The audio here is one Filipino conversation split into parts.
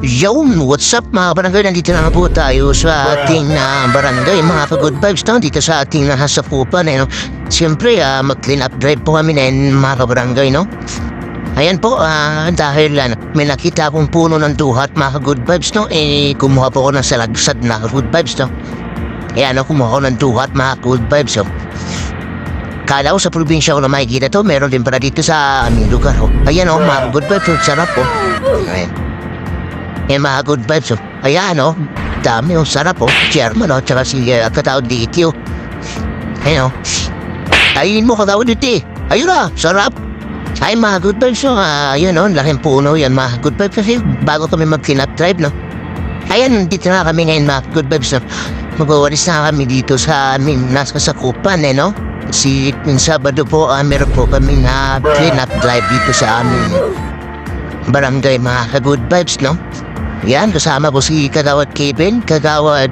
Yo, what's up mga barangay? Nandito na po tayo sa ating barangay, mga ka-good vibes no? Dito sa ating hasapupan no? Siyempre, mag-clean up drive po kami na mga ka-barangay no? Ayan po, dahil may nakita akong puno ng duhat mga ka-good vibes no? Kumuha po ako ng salagsad na ka-good vibes no? Ayan kumuha ako ng duhat mga ka-good vibes no? Kala ko sa probinsya ko na makikita to, meron din pala dito sa aming lugar Ayan mga ka-good vibes, sarap po. Ayan. Mga good vibes Ayan dami sarap Chairman tsaka si katawad dito Ayan ayun mo katawad dito Ayun sarap. Ay mga good vibes ayun laking puno yan mga good vibes kasi bago kami mag-clean-up drive Ayan dito na kami ngayon mga good vibes Magwawalis na kami dito sa amin nasa sakupan Si Sabado po meron po kami na clean-up drive dito sa amin barangay mga good vibes Yan, kasama ko si Kagawad Kevin, Kagawad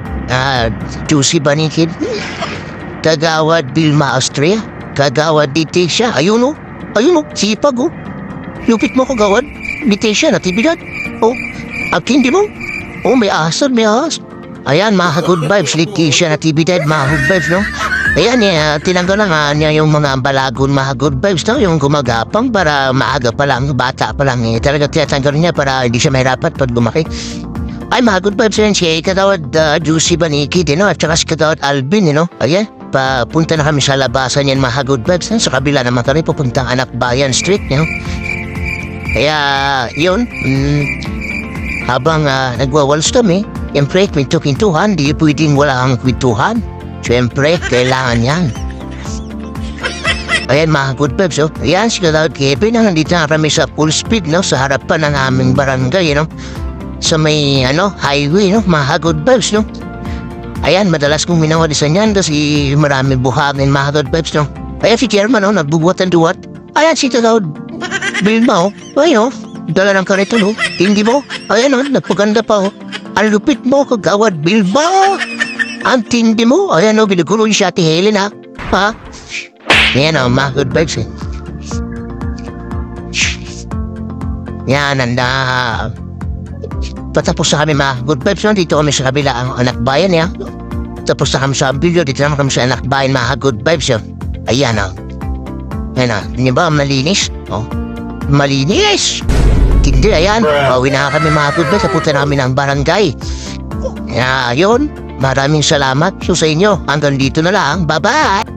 Juicy Banikid, Kagawad Vilma Austria, Kagawad Ditesya. Ayun sipag Lupit mo Kagawad, Ditesya, natibidad. Ang hindi mo. May asal. Ayan, mga good vibes, Ditesya, natibidad, mga good vibes, Ayan, tinanggal na niya yung mga balagon mga good vibes yung gumagapang para maaga pa lang, bata pa lang talaga tinatanggal niya para hindi siya mahirapat pag lumaki. Ay mga good vibes yan siya, katawad Juicy Baniki at saka si katawad Alvin ayan, papunta na kami sa labasan yan mga good vibes sa kabila naman kami pupuntang Anak Bayan Street Kaya yun, habang nagwawals kami, siyempre kwento-kwentuhan, di pwedeng wala ang kwentuhan. Siyempre, kailangan yan. Ayan mga good vibes Ayan si Kagawad Kevin nandito na kami sa full speed sa harapan ng aming barangay Sa may highway mga good vibes Ayan madalas kong minawalisan yan kasi marami buhangin mga good vibes Ayan si Chairman nagbubuhat ng duwat. Ayan si Kagawad Vilma Ayan dala ng karito Hindi mo. Ayan nagpaganda pa Ang lupit mo Kagawad Vilma. Ang tindi mo. Ayan binigulo siya Ate Helen ha. Ayan mga good vibes Yan patapos na kami mga good vibes dito kami sa kabila ang Anak Bayan tapos na kami sa video. Dito naman kami sa Anak Bayan mga good vibes Ayan Ayan hindi ba malinis? Malinis. Hindi ayan. Pauwi na kami mga good vibes. Napunta namin ang barangay. Yun. Maraming salamat sa inyo. Hanggang dito na lang. Bye-bye!